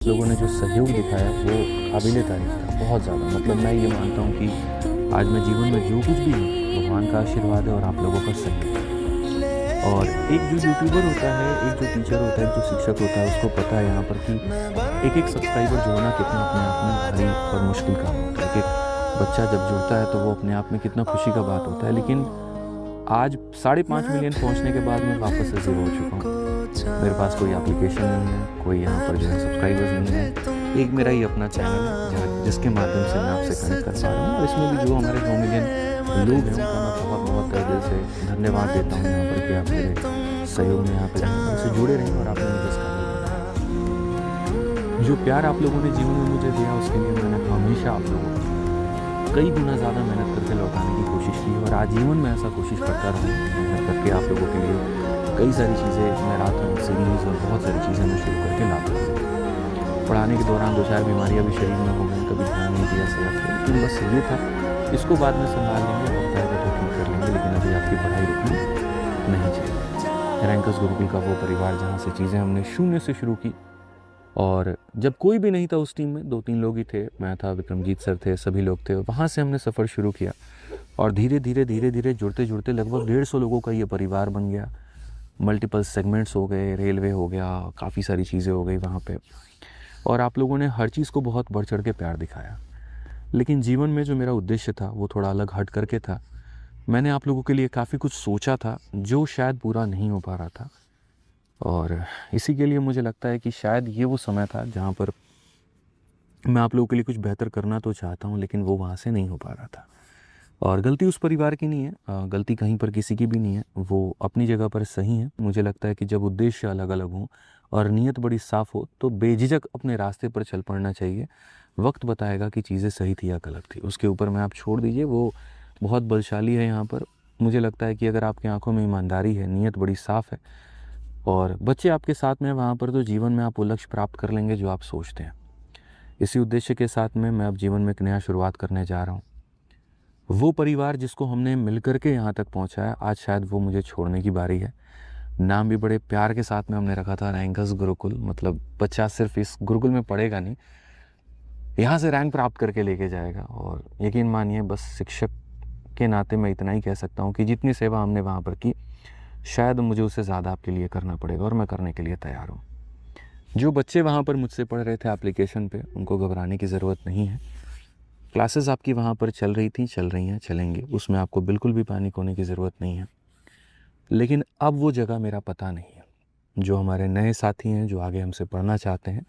लोगों ने जो सहयोग दिखाया वो काबिले तारीफ़ था, बहुत ज़्यादा। मतलब मैं ये मानता हूँ कि आज मैं जीवन में जो कुछ भी हूँ, भगवान का आशीर्वाद है और आप लोगों का सहयोग है। और एक जो यूट्यूबर होता है, एक जो टीचर होता है, एक जो शिक्षक होता है, उसको पता है यहाँ पर कि एक-एक सब्सक्राइबर जोड़ना कितना अपने आप में भारी और मुश्किल काम होता है। एक-एक बच्चा जब जुड़ता है तो वो अपने आप में कितना खुशी का बात होता है। लेकिन आज 5.5 मिलियन पहुँचने के बाद मैं वापस से ज़ीरो हो चुका हूँ। मेरे पास कोई एप्लीकेशन नहीं है, कोई यहाँ पर जो है सब्सक्राइबर्स नहीं है। एक मेरा ही अपना चैनल है जिसके माध्यम से मैं आपसे कनेक्ट कर पा रहा हूँ, और इसमें भी जो हमारे 2 मिलियन लोग हैं उनका मैं बहुत-बहुत तहे दिल से धन्यवाद देता हूँ यहाँ पर कि आप मेरे सहयोग में यहाँ पे रहें, मुझसे जुड़े रहें और आपने मुझे इस काबिल बनाया। जो प्यार आप लोगों ने जीवन में मुझे दिया उसके लिए मैंने हमेशा आप लोगों को कई गुना ज़्यादा मेहनत करके लौटाने की कोशिश की, और आजीवन मैं ऐसा कोशिश करता रहूँ मेहनत करके आप लोगों के लिए कई सारी चीज़ें मैं रात में सीरीज़ और बहुत सारी चीज़ें मैं शुरू करके लाता हूँ। पढ़ाने के दौरान 2-4 बीमारियाँ भी शरीर में हो गई, कभी ध्यान नहीं दिया सेहत पे, लेकिन बस ये था, इसको बाद में संभाल लेंगे, वक्त आएगा तो ठीक कर लेंगे, लेकिन अभी आपकी पढ़ाई रुकनी नहीं चाहिए। रैंकर्स गुरुकुल का वो परिवार जहाँ से चीज़ें हमने शून्य से शुरू की, और जब कोई भी नहीं था उस टीम में, 2-3 लोग ही थे, मैं था, विक्रमजीत सर थे, सभी लोग थे, वहाँ से हमने सफ़र शुरू किया और धीरे-धीरे जुड़ते-जुड़ते लगभग 150 लोगों का ये परिवार बन गया। मल्टीपल सेगमेंट्स हो गए, रेलवे हो गया, काफ़ी सारी चीज़ें हो गई वहाँ पे, और आप लोगों ने हर चीज़ को बहुत बढ़-चढ़ के प्यार दिखाया। लेकिन जीवन में जो मेरा उद्देश्य था वो थोड़ा अलग हट करके था। मैंने आप लोगों के लिए काफ़ी कुछ सोचा था जो शायद पूरा नहीं हो पा रहा था, और इसी के लिए मुझे लगता है कि शायद ये वो समय था जहाँ पर मैं आप लोगों के लिए कुछ बेहतर करना तो चाहता हूँ, लेकिन वो वहाँ से नहीं हो पा रहा था। और गलती उस परिवार की नहीं है, गलती कहीं पर किसी की भी नहीं है, वो अपनी जगह पर सही है। मुझे लगता है कि जब उद्देश्य अलग-अलग हों और नीयत बड़ी साफ़ हो तो बेझिझक अपने रास्ते पर चल पड़ना चाहिए। वक्त बताएगा कि चीज़ें सही थी या गलत थी, उसके ऊपर में आप छोड़ दीजिए, वो बहुत बलशाली है यहाँ पर। मुझे लगता है कि अगर आपकी आँखों में ईमानदारी है, नीयत बड़ी साफ़ है और बच्चे आपके साथ में हैं वहाँ पर, तो जीवन में आप वो लक्ष्य प्राप्त कर लेंगे जो आप सोचते हैं। इसी उद्देश्य के साथ में मैं अब जीवन में एक नया शुरुआत करने जा रहा हूँ। वो परिवार जिसको हमने मिलकर के यहाँ तक पहुँचाया, आज शायद वो मुझे छोड़ने की बारी है। नाम भी बड़े प्यार के साथ में हमने रखा था, रैंकर्स गुरुकुल। मतलब बच्चा सिर्फ इस गुरुकुल में पढ़ेगा नहीं, यहाँ से रैंक प्राप्त करके लेके जाएगा। और यकीन मानिए, बस शिक्षक के नाते मैं इतना ही कह सकता हूँ कि जितनी सेवा हमने वहाँ पर की, शायद मुझे उससे ज़्यादा आपके लिए करना पड़ेगा, और मैं करने के लिए तैयार हूँ। जो बच्चे वहाँ पर मुझसे पढ़ रहे थे एप्लीकेशन पे, उनको घबराने की ज़रूरत नहीं है। क्लासेस आपकी वहाँ पर चल रही थी, चल रही हैं, चलेंगी, उसमें आपको बिल्कुल भी पैनिक होने की ज़रूरत नहीं है। लेकिन अब वो जगह मेरा पता नहीं है। जो हमारे नए साथी हैं, जो आगे हमसे पढ़ना चाहते हैं,